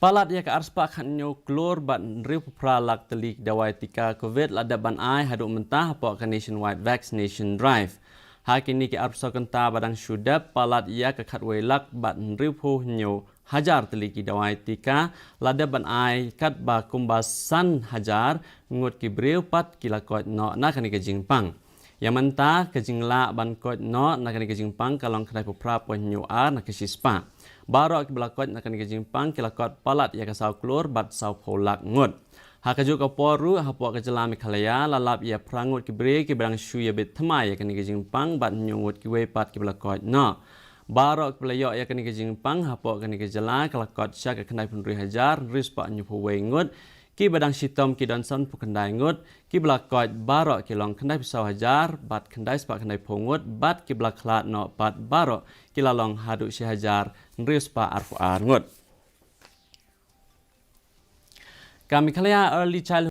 Palat ia ke arspak hanyo klor bat riu pralak telik dawai tika COVID lada ban ai haduk mentah pok ke nationwide vaccination drive. Hakini ke arspak kenta badang syudap palat ia ke khatwailak bat riu nyo hajar telik dawai tika lada ban ai kat ba kumbasan hajar ngut ki briu pat kilakot no na kani ke jingpang. Yang mentah ke jingla ban kot no na kani ke jingpang kalong kedai pupra ponyo ar na ke sispa. Baru aki belakot nak kani kejimpang kilakot palat ia kasau klor bat sau polak ngut. Hakaju ka poru hapo ke jelami khalaya lalap ia prangut ki bre ki berang shu ia bet thmai ia kani kejimpang bat nyungut ki we pat ki belakot no. Baru ki belayo ia kani kejimpang hapo kani ke jela kilakot syak ke kendai penri hajar ris pak nyupu we ngut. Ki badang sitom ki donson pu kendai ngut ki belakot baru ki long kendai pisau hajar bat kendai sepak kendai pungut bat ki belaklat no bat baru ki lalong haduk si hajar nris pa arfu ar ngut. Kami khalaya early childhood